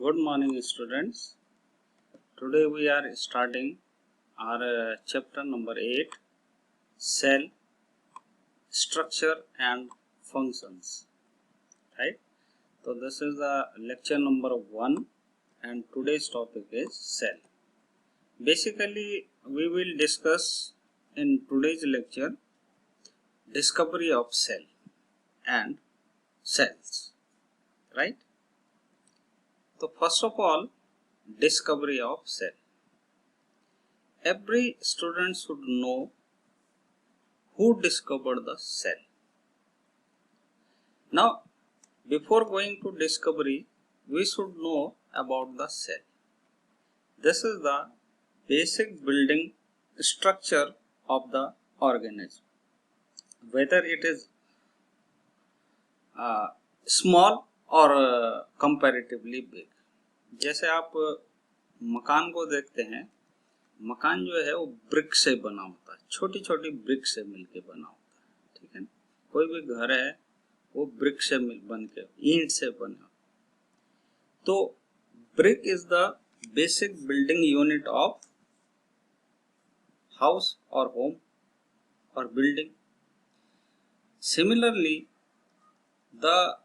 Good morning, students. Today we are starting our chapter number 8, Cell Structure and Functions. Right? So this is the lecture number 1 and today's topic is cell. Basically, we will discuss in today's lecture discovery of cell and cells. Right? So first of all, discovery of cell. Every student should know who discovered the cell. Now, before going to discovery, we should know about the cell. This is the basic building structure of the organism. Whether it is small or comparatively big. जैसे आप मकान को देखते हैं, मकान जो है वो ब्रिक से बना होता है, छोटी छोटी ब्रिक से मिलके बना होता है, ठीक है ना। कोई भी घर है वो ब्रिक से बन के, ईंट से बना। तो brick is the basic building unit of house और होम और building. Similarly the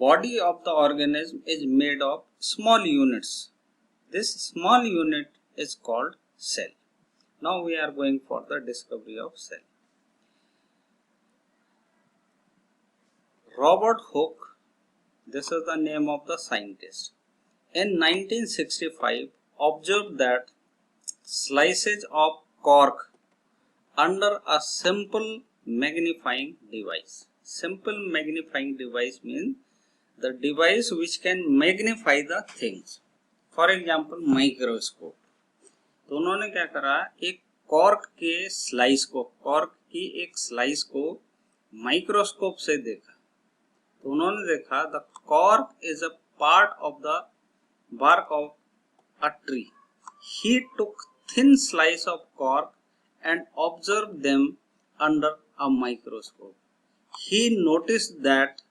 body of the organism is made of small units. This small unit is called cell. Now we are going for the discovery of cell. Robert Hooke, this is the name of the scientist, in 1965 observed that slices of cork under a simple magnifying device. Simple magnifying device means the device which can magnify the things. For example, microscope. तो उन्होंने क्या करा, एक cork के slice को, cork की एक slice को माइक्रोस्कोप से देखा। तो उन्होंने देखा the cork is a part of the bark of a tree. He took thin slice of cork and observed them under a microscope. He noticed that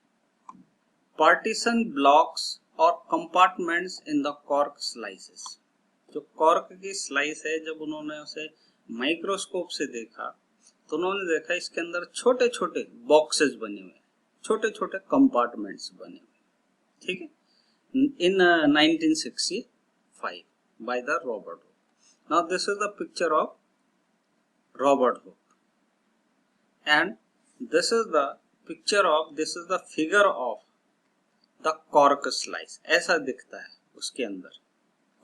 partition blocks or compartments in the cork slices. जो cork की slice है, जब उन्होंने उसे microscope से देखा तो उन्होंने देखा इसके अंदर छोटे छोटे बॉक्सेस बने हुए, छोटे छोटे कंपार्टमेंट्स बने हुए, ठीक है। In 1965 by the Robert Hooke. Now this is the picture of Robert Hooke, and this is the picture of, this is the figure of the cork slice. ऐसा दिखता है उसके अंदर,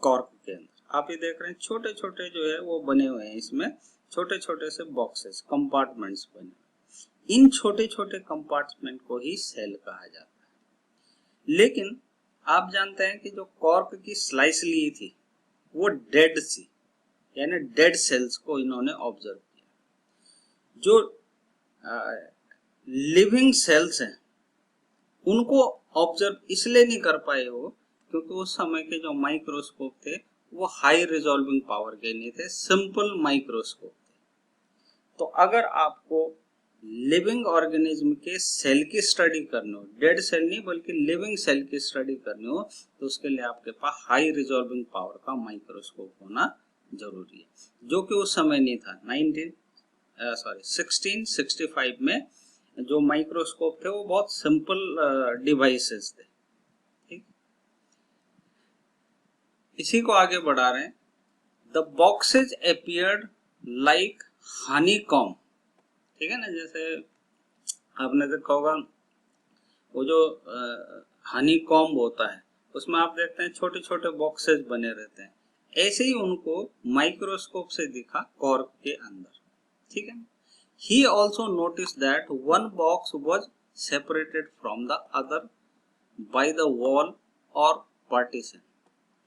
कॉर्क के अंदर आप ये देख रहे हैं छोटे छोटे जो है वो बने हुए हैं, इसमें छोटे छोटे से बॉक्सेस, कंपार्टमेंट्स बने हुए। इन छोटे छोटे कंपार्टमेंट को ही सेल कहा जाता है। लेकिन आप जानते हैं कि जो कॉर्क की स्लाइस ली थी वो डेड सी, यानी डेड सेल्स को इन्होंने ऑब्जर्व किया। जो लिविंग सेल्स हैं उनको ऑब्जर्व इसलिए नहीं कर पाए हो क्योंकि उस समय के जो माइक्रोस्कोप थे वो हाई रिजॉल्विंग पावर के नहीं थे, सिंपल माइक्रोस्कोप थे। तो अगर आपको लिविंग ऑर्गेनिज्म के सेल की स्टडी करनी हो, डेड सेल नहीं बल्कि लिविंग सेल की स्टडी करनी हो, तो उसके लिए आपके पास हाई रिजॉल्विंग पावर का माइक्रोस्कोप होना जरूरी है, जो कि उस समय नहीं था। 1665 में जो माइक्रोस्कोप थे वो बहुत सिंपल डिवाइसेस थे, ठीक। इसी को आगे बढ़ा रहे हैं। The boxes appeared like honeycomb, ठीक है ना। जैसे आपने देखा होगा वो जो हनीकॉम्ब होता है उसमें आप देखते हैं छोटे छोटे बॉक्सेज बने रहते हैं, ऐसे ही उनको माइक्रोस्कोप से दिखा कॉर्क के अंदर, ठीक है। He also noticed that one box was separated from the other by the wall or partition,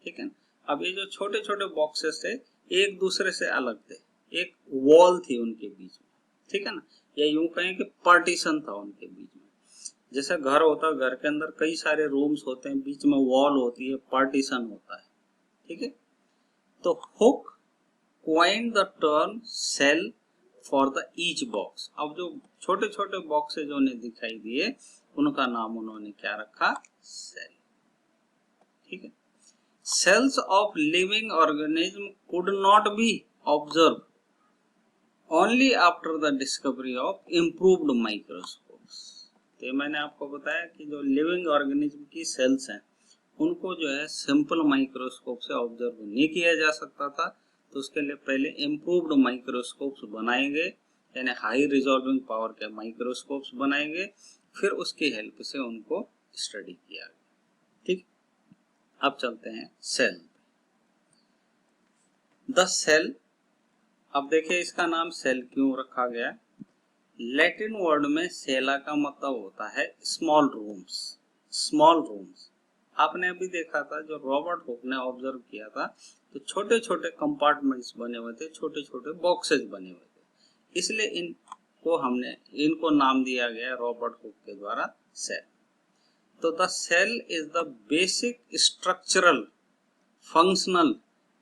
ठीक है। अब ये जो छोटे छोटे बॉक्सेस थे एक दूसरे से अलग थे, एक वॉल थी उनके बीच में, ठीक है ना, या यूं कहें कि पार्टीशन था उनके बीच में। जैसे घर होता है, घर के अंदर कई सारे रूम्स होते हैं, बीच में वॉल होती है, पार्टीशन होता है, ठीक है। तो hook coined the term cell for the each box. अब जो छोटे छोटे बॉक्सेज उन्हें दिखाई दिए उनका नाम उन्होंने क्या रखा, cell. cells of living organism could not be observed only after the discovery of improved microscopes. तो मैंने आपको बताया कि जो लिविंग ऑर्गेनिज्म की सेल्स हैं उनको जो है सिंपल माइक्रोस्कोप से ऑब्जर्व नहीं किया जा सकता था, तो उसके लिए पहले इम्प्रूव्ड माइक्रोस्कोप्स बनाए गए, यानी हाई रिजॉल्विंग पावर के माइक्रोस्कोप्स बनाए गए, फिर उसकी हेल्प से उनको स्टडी किया गया। ठीक, अब चलते हैं सेल। द सेल, अब देखिए इसका नाम सेल क्यों रखा गया। लैटिन वर्ड में सेला का मतलब होता है स्मॉल रूम्स। स्मॉल रूम्स आपने अभी देखा था, जो रॉबर्ट हुक ने ऑब्जर्व किया था, तो छोटे छोटे कंपार्टमेंट्स बने हुए थे, छोटे छोटे बॉक्सेस बने हुए थे, इसलिए इनको नाम दिया गया रॉबर्ट हुक के द्वारा सेल। तो the cell is the basic structural, functional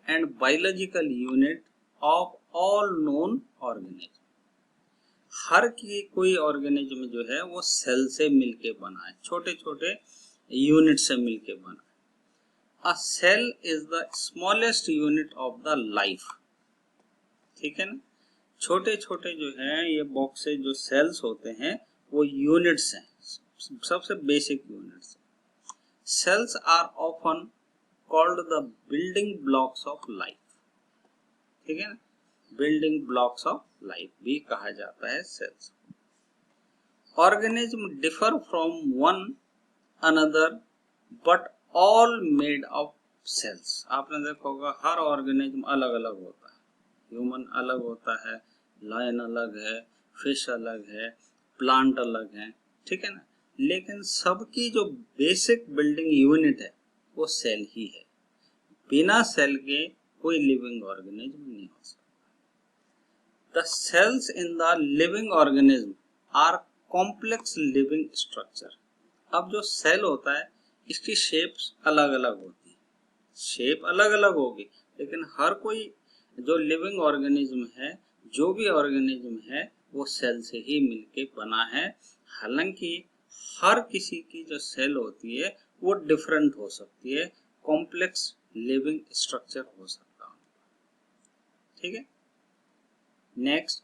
and biological unit of all known organism. हर की कोई ऑर्गेनिज्म जो है वो सेल से मिलके बना है, छोटे छोटे यूनिट से मिलके बना है। A cell is the smallest unit of the life. ठीक है ना, छोटे छोटे जो है ये बॉक्सेस जो सेल्स होते हैं वो यूनिट्स हैं, सबसे basic units. Cells are often called the building blocks of life. ठीक है ना, बिल्डिंग ब्लॉक्स ऑफ लाइफ भी कहा जाता है cells. Organism differ from one another but all made of cells. आपने देखा होगा हर ऑर्गेनिज्म अलग अलग होता है, ह्यूमन अलग होता है, लायन अलग है, फिश अलग है, प्लांट अलग है, ठीक है ना, लेकिन सबकी जो बेसिक बिल्डिंग यूनिट है वो सेल ही है। बिना सेल के कोई लिविंग ऑर्गेनिज्म नहीं हो सकता। The cells in the living organism are complex living structure. अब जो सेल होता है इसकी शेप्स अलग अलग होती है, शेप अलग अलग होगी, लेकिन हर कोई जो लिविंग ऑर्गेनिज्म है, जो भी ऑर्गेनिज्म है वो सेल से ही मिलके बना है। हालांकि हर किसी की जो सेल होती है वो डिफरेंट हो सकती है, कॉम्प्लेक्स लिविंग स्ट्रक्चर हो सकता है। ठीक है, next,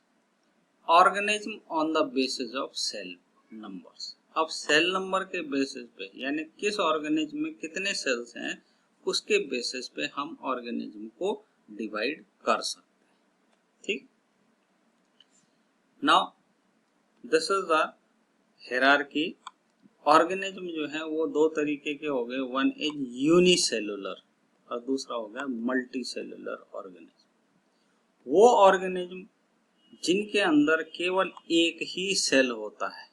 organism on the basis of cell numbers. अब सेल नंबर के बेसिस पे, यानी किस ऑर्गेनिज्म में कितने सेल्स हैं उसके बेसिस पे हम ऑर्गेनिज्म को डिवाइड कर सकते हैं। ठीक, now this is the hierarchy. Organism जो है वो दो तरीके के हो गए, वन इज यूनिसेलुलर और दूसरा हो गया मल्टी सेलुलर ऑर्गेनिज्म। वो ऑर्गेनिज्म जिनके अंदर केवल एक ही सेल होता है,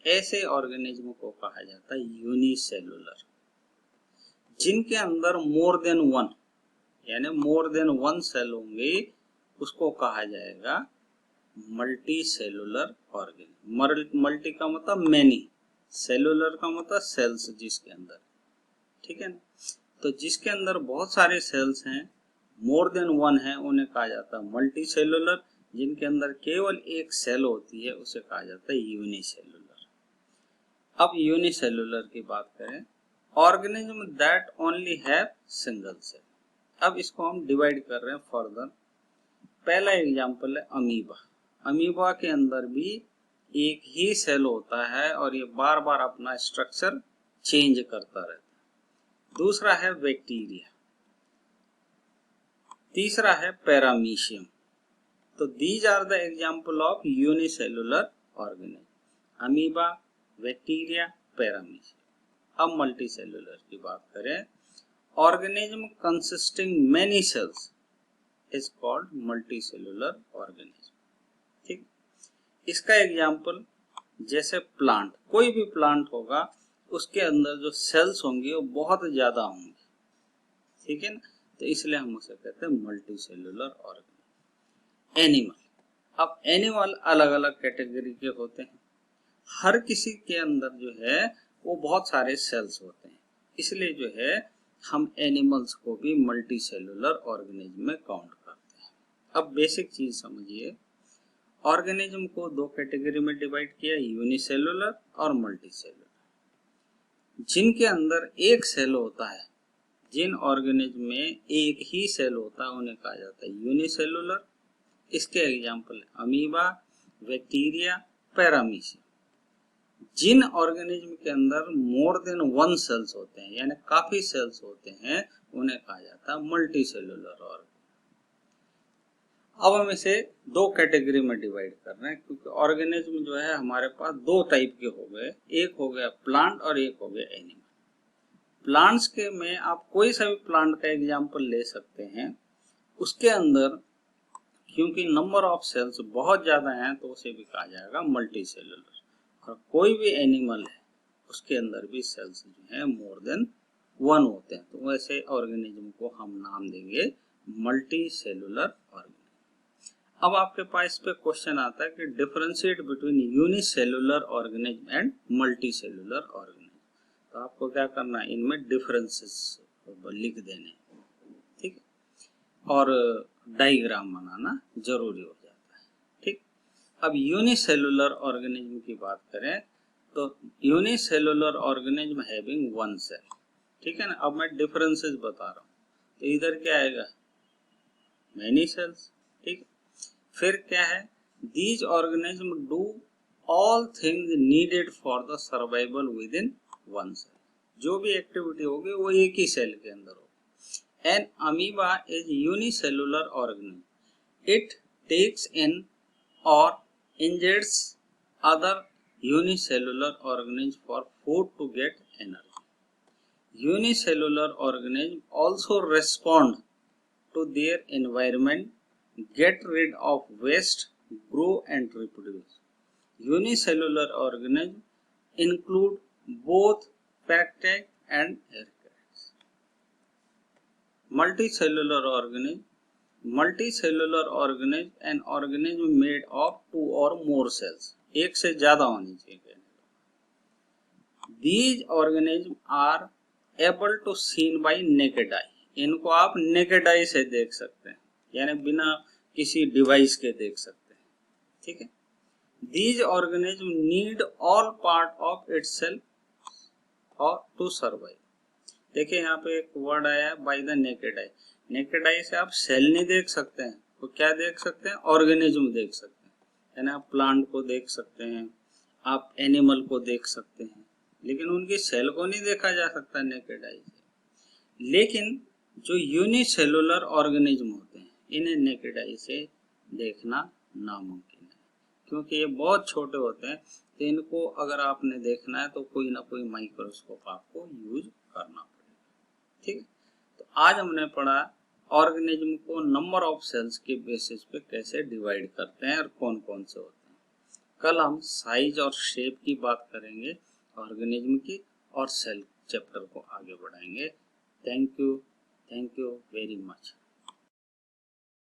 ऐसे ऑर्गेनिज्म को कहा जाता है यूनिसेलुलर। जिनके अंदर मोर देन वन, यानी मोर देन वन सेल होंगे, उसको कहा जाएगा मल्टी सेलुलर ऑर्गेनिज्म। मल्टी का मतलब मैनी, सेलुलर का मतलब सेल्स जिसके अंदर। ठीक है ना, तो जिसके अंदर बहुत सारे सेल्स हैं, मोर देन वन है, उन्हें कहा जाता है मल्टी सेलुलर। जिनके अंदर केवल एक सेल होती है उसे कहा जाता है यूनिसेलुलर। अब यूनिसेलुलर की बात करें, organism that only have single cell. अब इसको हम डिवाइड कर रहे हैं फर्दर। पहला एग्जांपल है अमीबा। अमीबा के अंदर भी एक ही सेल होता है और ये बार बार अपना स्ट्रक्चर चेंज करता रहता है। दूसरा है बैक्टीरिया, तीसरा है पैरामीशियम। तो these are the example of unicellular organism, amoeba, bacteria, paramecium. अब मल्टी सेलुलर की बात करें, organism consisting many cells is called multicellular organism. ठीक, इसका एग्जाम्पल जैसे प्लांट, कोई भी प्लांट होगा उसके अंदर जो सेल्स होंगे वो बहुत ज्यादा होंगे। ठीक है ना, तो इसलिए हम उसे कहते हैं मल्टी सेलुलर ऑर्गेनिज्म। एनिमल, अब एनिमल अलग अलग कैटेगरी के होते हैं, हर किसी के अंदर जो है वो बहुत सारे सेल्स होते हैं, इसलिए जो है हम एनिमल्स को भी मल्टी सेलुलर ऑर्गेनिज्म में काउंट करते हैं। अब बेसिक चीज समझिए, ऑर्गेनिज्म को दो कैटेगरी में डिवाइड किया, यूनिसेलुलर और मल्टी सेलुलर। जिनके अंदर एक सेल होता है जिन ऑर्गेनिज्म में एक ही सेल होता है उन्हें कहा जाता है यूनिसेलुलर। इसके एग्जाम्पल है अमीबा, बैक्टीरिया, पैरामीशियम। जिन ऑर्गेनिज्म के अंदर मोर देन वन सेल्स होते हैं यानी काफी सेल्स होते हैं उन्हें कहा जाता है मल्टी सेलुलर ऑर्गेनिज्म। अब हम इसे दो कैटेगरी में डिवाइड कर रहे हैं क्योंकि ऑर्गेनिज्म जो है हमारे पास दो टाइप के हो गए, एक हो गया प्लांट और एक हो गया एनिमल। प्लांट्स के में आप कोई सा भी प्लांट का एग्जाम्पल ले सकते हैं, उसके अंदर क्योंकि नंबर ऑफ सेल्स बहुत ज्यादा हैं तो उसे भी कहा जाएगा मल्टी सेलुलर। और कोई भी एनिमल है उसके अंदर भी सेल्स जो है मोर देन वन होते हैं, तो वैसे ऑर्गेनिज्म को हम नाम देंगे मल्टी सेलुलर ऑर्गेनिज्म। अब आपके पास इस पे क्वेश्चन आता है कि differentiate between unicellular organism and multi cellular organism. तो आपको क्या करना है, इनमें डिफरेंसेस लिख देने, ठीक है, और डायग्राम बनाना जरूरी हो जाता है, ठीक। अब यूनिसेलुलर ऑर्गेनिज्म की बात करें तो unicellular organism having one cell, ठीक है ना। अब मैं डिफरेंसेस बता रहा हूँ, तो इधर क्या आएगा, मेनी सेल्स, ठीक। फिर क्या है, these organism do all things needed for the survival within one cell. जो भी एक्टिविटी होगी वो एक ही सेल के अंदर होगी। An amoeba is unicellular organism, it takes in और injects other unicellular organisms for food to get energy. Unicellular organisms also respond to their environment, get rid of waste, grow and reproduce. Unicellular organisms include both bacteria and archaeans. Multicellular organism, an organism made of two or more cells. एक से ज्यादा होनी चाहिए। These organisms are able to seen by naked eye. इनको आप naked eye से देख सकते हैं, यानी बिना किसी डिवाइस के देख सकते हैं, ठीक है। These organisms need all part of itself or to survive. देखिए यहाँ पे एक वर्ड आया by the naked eye. Naked eye से आप सेल नहीं देख सकते हैं, तो क्या देख सकते हैं, ऑर्गेनिज्म देख सकते हैं, यानी आप प्लांट को देख सकते हैं, आप एनिमल को देख सकते हैं, लेकिन उनकी सेल को नहीं देखा जा सकता नेकेड आई से। लेकिन जो यूनिसेलुलर ऑर्गेनिज्म होते हैं इन्हें नेकेड आई से देखना नामुमकिन है, क्योंकि ये बहुत छोटे होते हैं, तो इनको अगर आपने देखना है तो कोई ना कोई माइक्रोस्कोप आपको यूज करना पड़ेगा, ठीक है। तो आज हमने पढ़ा ऑर्गेनिज्म को नंबर ऑफ सेल्स के बेसिस पे कैसे डिवाइड करते हैं और कौन कौन से होते हैं। कल हम साइज और शेप की बात करेंगे ऑर्गेनिज्म की, और सेल चैप्टर को आगे बढ़ाएंगे। Thank you very much.